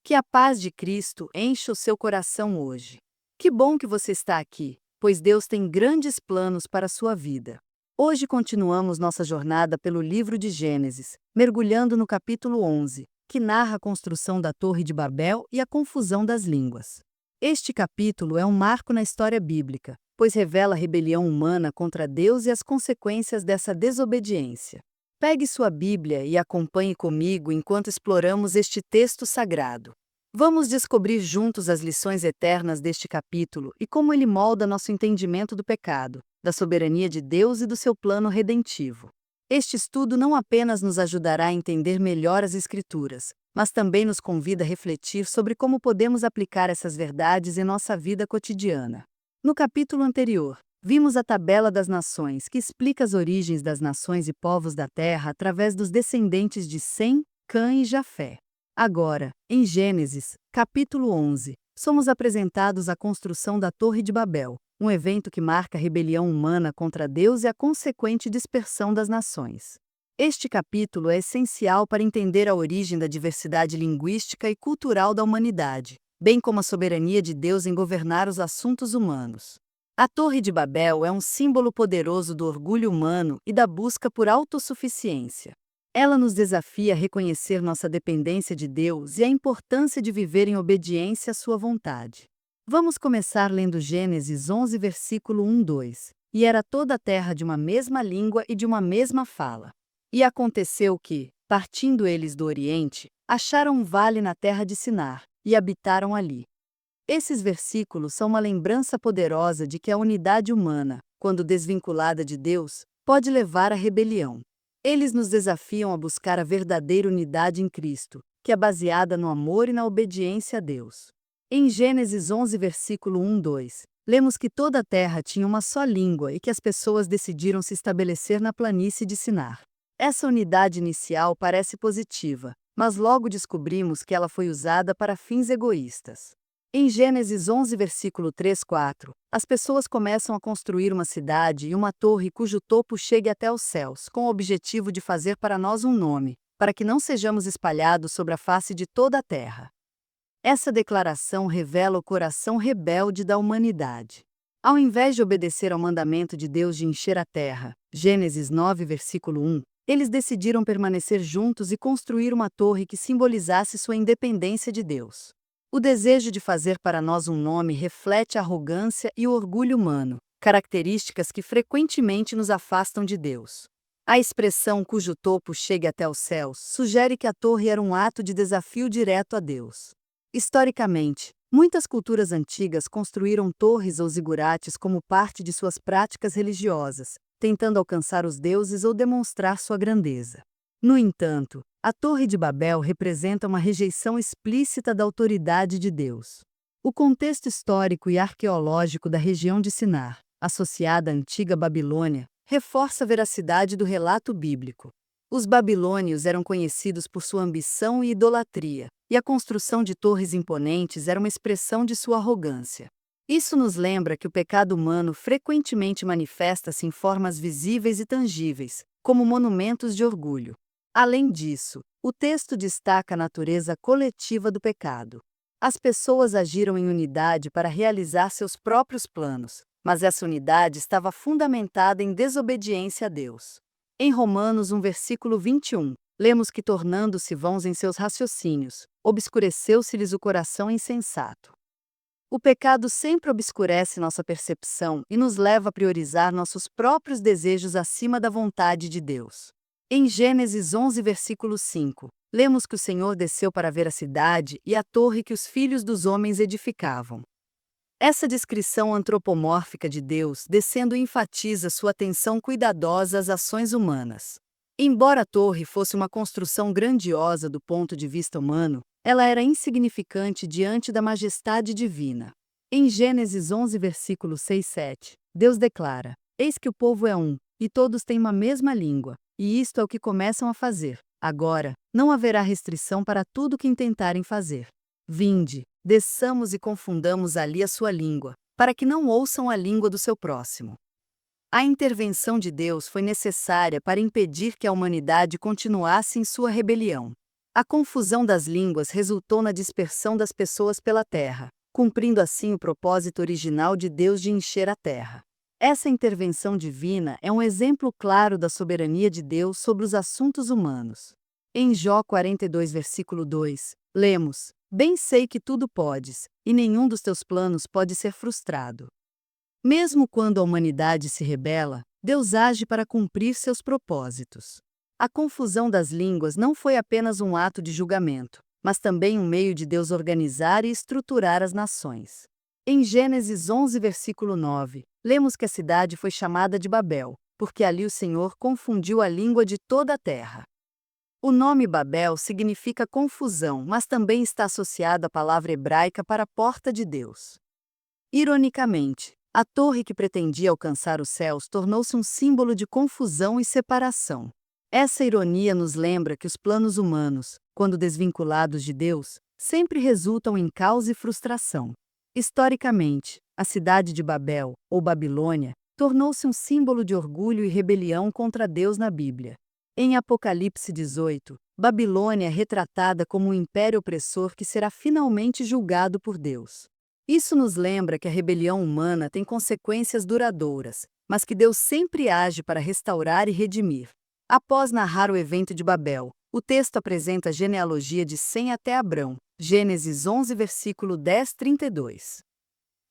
Que a paz de Cristo encha o seu coração hoje. Que bom que você está aqui, pois Deus tem grandes planos para a sua vida. Hoje continuamos nossa jornada pelo livro de Gênesis, mergulhando no capítulo 11, que narra a construção da Torre de Babel e a confusão das línguas. Este capítulo é um marco na história bíblica, pois revela a rebelião humana contra Deus e as consequências dessa desobediência. Pegue sua Bíblia e acompanhe comigo enquanto exploramos este texto sagrado. Vamos descobrir juntos as lições eternas deste capítulo e como ele molda nosso entendimento do pecado, da soberania de Deus e do seu plano redentivo. Este estudo não apenas nos ajudará a entender melhor as Escrituras, mas também nos convida a refletir sobre como podemos aplicar essas verdades em nossa vida cotidiana. No capítulo anterior, vimos a tabela das nações, que explica as origens das nações e povos da terra através dos descendentes de Sem, Cã e Jafé. Agora, em Gênesis, capítulo 11, somos apresentados à construção da Torre de Babel, um evento que marca a rebelião humana contra Deus e a consequente dispersão das nações. Este capítulo é essencial para entender a origem da diversidade linguística e cultural da humanidade, bem como a soberania de Deus em governar os assuntos humanos. A Torre de Babel é um símbolo poderoso do orgulho humano e da busca por autossuficiência. Ela nos desafia a reconhecer nossa dependência de Deus e a importância de viver em obediência à sua vontade. Vamos começar lendo Gênesis 11, versículo 1-2. E era toda a terra de uma mesma língua e de uma mesma fala. E aconteceu que, partindo eles do Oriente, acharam um vale na terra de Sinar, e habitaram ali. Esses versículos são uma lembrança poderosa de que a unidade humana, quando desvinculada de Deus, pode levar à rebelião. Eles nos desafiam a buscar a verdadeira unidade em Cristo, que é baseada no amor e na obediência a Deus. Em Gênesis 11, versículo 1-2, lemos que toda a terra tinha uma só língua e que as pessoas decidiram se estabelecer na planície de Sinar. Essa unidade inicial parece positiva, mas logo descobrimos que ela foi usada para fins egoístas. Em Gênesis 11, versículo 3-4, as pessoas começam a construir uma cidade e uma torre cujo topo chegue até os céus, com o objetivo de fazer para nós um nome, para que não sejamos espalhados sobre a face de toda a terra. Essa declaração revela o coração rebelde da humanidade. Ao invés de obedecer ao mandamento de Deus de encher a terra, Gênesis 9, versículo 1, eles decidiram permanecer juntos e construir uma torre que simbolizasse sua independência de Deus. O desejo de fazer para nós um nome reflete a arrogância e o orgulho humano, características que frequentemente nos afastam de Deus. A expressão cujo topo chegue até os céus sugere que a torre era um ato de desafio direto a Deus. Historicamente, muitas culturas antigas construíram torres ou zigurates como parte de suas práticas religiosas, tentando alcançar os deuses ou demonstrar sua grandeza. No entanto, a Torre de Babel representa uma rejeição explícita da autoridade de Deus. O contexto histórico e arqueológico da região de Sinar, associada à antiga Babilônia, reforça a veracidade do relato bíblico. Os babilônios eram conhecidos por sua ambição e idolatria, e a construção de torres imponentes era uma expressão de sua arrogância. Isso nos lembra que o pecado humano frequentemente manifesta-se em formas visíveis e tangíveis, como monumentos de orgulho. Além disso, o texto destaca a natureza coletiva do pecado. As pessoas agiram em unidade para realizar seus próprios planos, mas essa unidade estava fundamentada em desobediência a Deus. Em Romanos 1, versículo 21, lemos que, tornando-se vãos em seus raciocínios, obscureceu-se-lhes o coração insensato. O pecado sempre obscurece nossa percepção e nos leva a priorizar nossos próprios desejos acima da vontade de Deus. Em Gênesis 11, versículo 5, lemos que o Senhor desceu para ver a cidade e a torre que os filhos dos homens edificavam. Essa descrição antropomórfica de Deus descendo enfatiza sua atenção cuidadosa às ações humanas. Embora a torre fosse uma construção grandiosa do ponto de vista humano, ela era insignificante diante da majestade divina. Em Gênesis 11, versículo 6-7, Deus declara: Eis que o povo é um, e todos têm uma mesma língua, e isto é o que começam a fazer. Agora, não haverá restrição para tudo o que intentarem fazer. Vinde, desçamos e confundamos ali a sua língua, para que não ouçam a língua do seu próximo. A intervenção de Deus foi necessária para impedir que a humanidade continuasse em sua rebelião. A confusão das línguas resultou na dispersão das pessoas pela terra, cumprindo assim o propósito original de Deus de encher a terra. Essa intervenção divina é um exemplo claro da soberania de Deus sobre os assuntos humanos. Em Jó 42, versículo 2, lemos: Bem sei que tudo podes, e nenhum dos teus planos pode ser frustrado. Mesmo quando a humanidade se rebela, Deus age para cumprir seus propósitos. A confusão das línguas não foi apenas um ato de julgamento, mas também um meio de Deus organizar e estruturar as nações. Em Gênesis 11, versículo 9, lemos que a cidade foi chamada de Babel, porque ali o Senhor confundiu a língua de toda a terra. O nome Babel significa confusão, mas também está associado à palavra hebraica para porta de Deus. Ironicamente, a torre que pretendia alcançar os céus tornou-se um símbolo de confusão e separação. Essa ironia nos lembra que os planos humanos, quando desvinculados de Deus, sempre resultam em caos e frustração. Historicamente, a cidade de Babel, ou Babilônia, tornou-se um símbolo de orgulho e rebelião contra Deus na Bíblia. Em Apocalipse 18, Babilônia é retratada como um império opressor que será finalmente julgado por Deus. Isso nos lembra que a rebelião humana tem consequências duradouras, mas que Deus sempre age para restaurar e redimir. Após narrar o evento de Babel, o texto apresenta a genealogia de Sem até Abrão, Gênesis 11, versículo 10-32.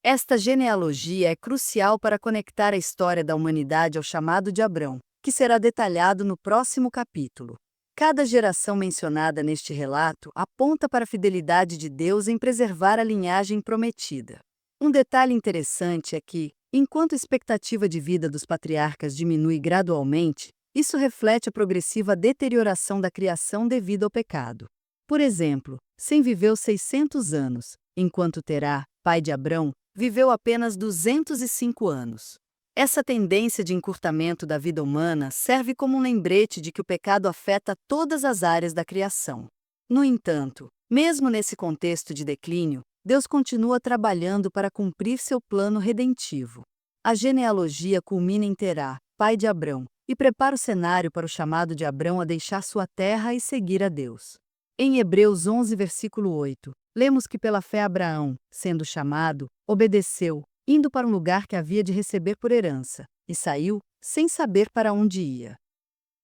Esta genealogia é crucial para conectar a história da humanidade ao chamado de Abrão, que será detalhado no próximo capítulo. Cada geração mencionada neste relato aponta para a fidelidade de Deus em preservar a linhagem prometida. Um detalhe interessante é que, enquanto a expectativa de vida dos patriarcas diminui gradualmente, isso reflete a progressiva deterioração da criação devido ao pecado. Por exemplo, Sem viveu 600 anos, enquanto Terá, pai de Abrão, viveu apenas 205 anos. Essa tendência de encurtamento da vida humana serve como um lembrete de que o pecado afeta todas as áreas da criação. No entanto, mesmo nesse contexto de declínio, Deus continua trabalhando para cumprir seu plano redentivo. A genealogia culmina em Terá, pai de Abrão, e prepara o cenário para o chamado de Abrão a deixar sua terra e seguir a Deus. Em Hebreus 11, versículo 8, lemos que pela fé Abraão, sendo chamado, obedeceu, indo para um lugar que havia de receber por herança, e saiu, sem saber para onde ia.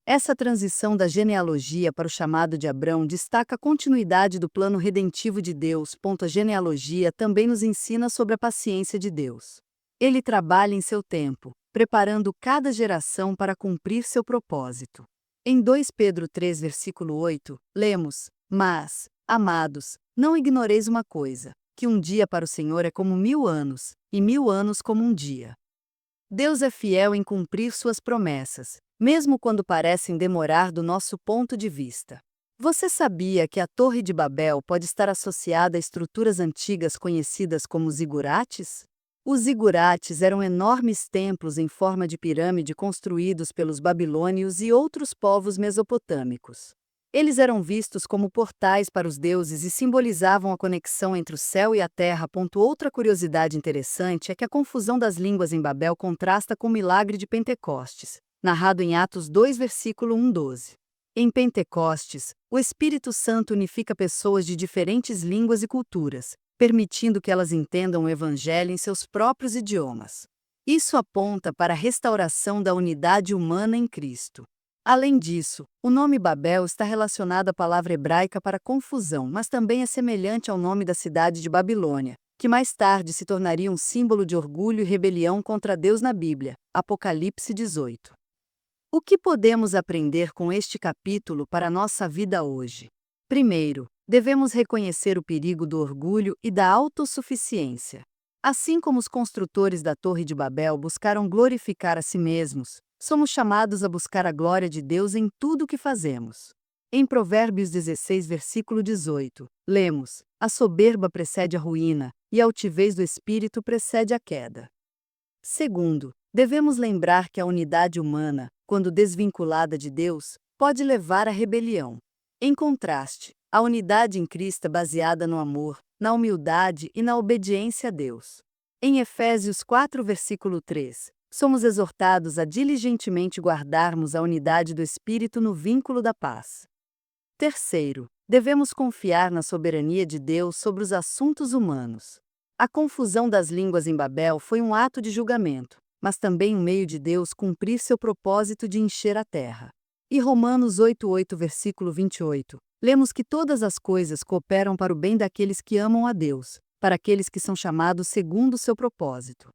Essa transição da genealogia para o chamado de Abrão destaca a continuidade do plano redentivo de Deus. A genealogia também nos ensina sobre a paciência de Deus. Ele trabalha em seu tempo, preparando cada geração para cumprir seu propósito. Em 2 Pedro 3, versículo 8, lemos: Mas, amados, não ignoreis uma coisa, que um dia para o Senhor é como 1000 anos, e 1000 anos como um dia. Deus é fiel em cumprir suas promessas, mesmo quando parecem demorar do nosso ponto de vista. Você sabia que a Torre de Babel pode estar associada a estruturas antigas conhecidas como zigurates? Os zigurates eram enormes templos em forma de pirâmide construídos pelos babilônios e outros povos mesopotâmicos. Eles eram vistos como portais para os deuses e simbolizavam a conexão entre o céu e a terra. Outra curiosidade interessante é que a confusão das línguas em Babel contrasta com o milagre de Pentecostes, narrado em Atos 2, versículo 1-12. Em Pentecostes, o Espírito Santo unifica pessoas de diferentes línguas e culturas, permitindo que elas entendam o Evangelho em seus próprios idiomas. Isso aponta para a restauração da unidade humana em Cristo. Além disso, o nome Babel está relacionado à palavra hebraica para confusão, mas também é semelhante ao nome da cidade de Babilônia, que mais tarde se tornaria um símbolo de orgulho e rebelião contra Deus na Bíblia, Apocalipse 18. O que podemos aprender com este capítulo para a nossa vida hoje? Primeiro, devemos reconhecer o perigo do orgulho e da autossuficiência. Assim como os construtores da Torre de Babel buscaram glorificar a si mesmos, somos chamados a buscar a glória de Deus em tudo o que fazemos. Em Provérbios 16, versículo 18, lemos: A soberba precede a ruína, e a altivez do espírito precede a queda. Segundo, devemos lembrar que a unidade humana, quando desvinculada de Deus, pode levar à rebelião. Em contraste, a unidade em Cristo é baseada no amor, na humildade e na obediência a Deus. Em Efésios 4, versículo 3, somos exortados a diligentemente guardarmos a unidade do Espírito no vínculo da paz. Terceiro, Devemos confiar na soberania de Deus sobre os assuntos humanos. A confusão das línguas em Babel foi um ato de julgamento, mas também um meio de Deus cumprir seu propósito de encher a terra. E Romanos 8:8, versículo 28, lemos que todas as coisas cooperam para o bem daqueles que amam a Deus, para aqueles que são chamados segundo o seu propósito.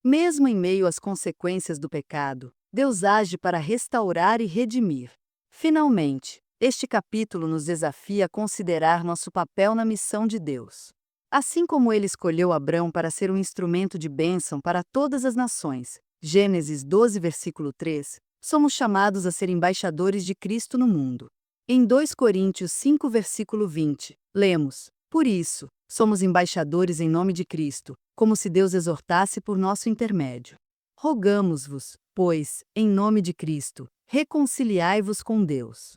Mesmo em meio às consequências do pecado, Deus age para restaurar e redimir. Finalmente, este capítulo nos desafia a considerar nosso papel na missão de Deus. Assim como ele escolheu Abrão para ser um instrumento de bênção para todas as nações, Gênesis 12, versículo 3, somos chamados a ser embaixadores de Cristo no mundo. Em 2 Coríntios 5, versículo 20, lemos: Por isso, somos embaixadores em nome de Cristo, como se Deus exortasse por nosso intermédio. Rogamos-vos, pois, em nome de Cristo, reconciliai-vos com Deus.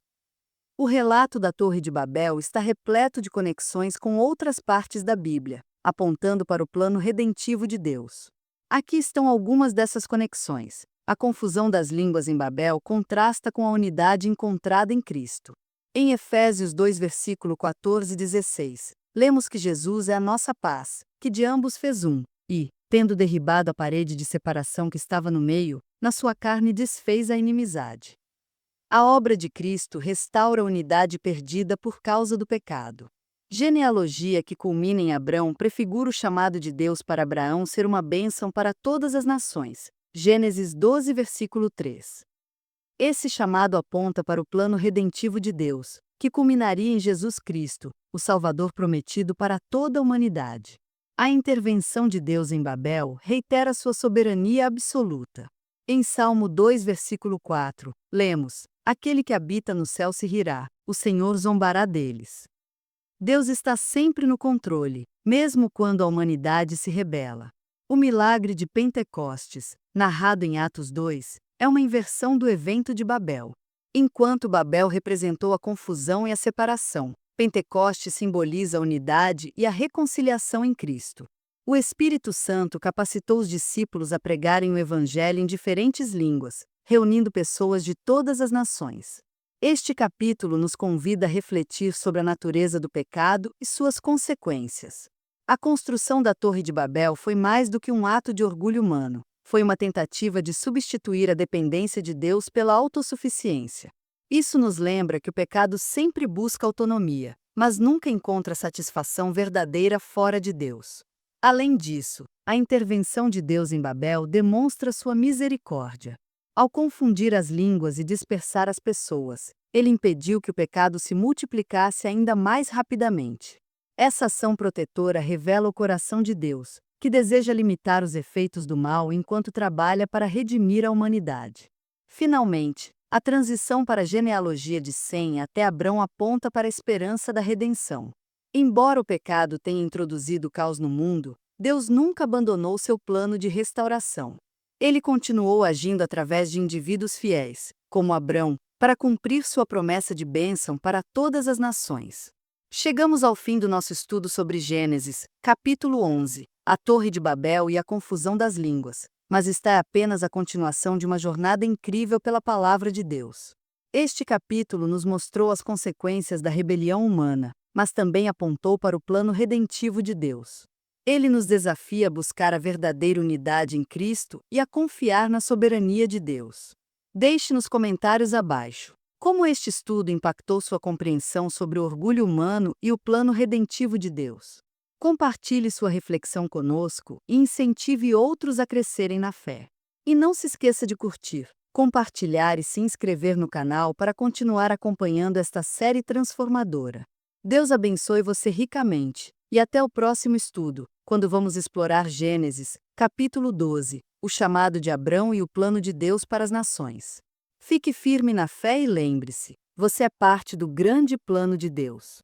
O relato da Torre de Babel está repleto de conexões com outras partes da Bíblia, apontando para o plano redentivo de Deus. Aqui estão algumas dessas conexões. A confusão das línguas em Babel contrasta com a unidade encontrada em Cristo. Em Efésios 2, versículo 14 e 16, lemos que Jesus é a nossa paz, que de ambos fez um, e, tendo derribado a parede de separação que estava no meio, na sua carne desfez a inimizade. A obra de Cristo restaura a unidade perdida por causa do pecado. Genealogia que culmina em Abrão prefigura o chamado de Deus para Abraão ser uma bênção para todas as nações. Gênesis 12, versículo 3. Esse chamado aponta para o plano redentivo de Deus, que culminaria em Jesus Cristo, o Salvador prometido para toda a humanidade. A intervenção de Deus em Babel reitera sua soberania absoluta. Em Salmo 2, versículo 4, lemos: Aquele que habita no céu se rirá, o Senhor zombará deles. Deus está sempre no controle, mesmo quando a humanidade se rebela. O milagre de Pentecostes, narrado em Atos 2, é uma inversão do evento de Babel. Enquanto Babel representou a confusão e a separação, Pentecostes simboliza a unidade e a reconciliação em Cristo. O Espírito Santo capacitou os discípulos a pregarem o Evangelho em diferentes línguas, reunindo pessoas de todas as nações. Este capítulo nos convida a refletir sobre a natureza do pecado e suas consequências. A construção da Torre de Babel foi mais do que um ato de orgulho humano. Foi uma tentativa de substituir a dependência de Deus pela autossuficiência. Isso nos lembra que o pecado sempre busca autonomia, mas nunca encontra satisfação verdadeira fora de Deus. Além disso, a intervenção de Deus em Babel demonstra sua misericórdia. Ao confundir as línguas e dispersar as pessoas, ele impediu que o pecado se multiplicasse ainda mais rapidamente. Essa ação protetora revela o coração de Deus, que deseja limitar os efeitos do mal enquanto trabalha para redimir a humanidade. Finalmente, a transição para a genealogia de Sem até Abrão aponta para a esperança da redenção. Embora o pecado tenha introduzido o caos no mundo, Deus nunca abandonou seu plano de restauração. Ele continuou agindo através de indivíduos fiéis, como Abrão, para cumprir sua promessa de bênção para todas as nações. Chegamos ao fim do nosso estudo sobre Gênesis, capítulo 11, a Torre de Babel e a confusão das línguas, mas está apenas a continuação de uma jornada incrível pela palavra de Deus. Este capítulo nos mostrou as consequências da rebelião humana, mas também apontou para o plano redentivo de Deus. Ele nos desafia a buscar a verdadeira unidade em Cristo e a confiar na soberania de Deus. Deixe nos comentários abaixo como este estudo impactou sua compreensão sobre o orgulho humano e o plano redentivo de Deus. Compartilhe sua reflexão conosco e incentive outros a crescerem na fé. E não se esqueça de curtir, compartilhar e se inscrever no canal para continuar acompanhando esta série transformadora. Deus abençoe você ricamente e até o próximo estudo, quando vamos explorar Gênesis, capítulo 12, o chamado de Abrão e o plano de Deus para as nações. Fique firme na fé e lembre-se, você é parte do grande plano de Deus.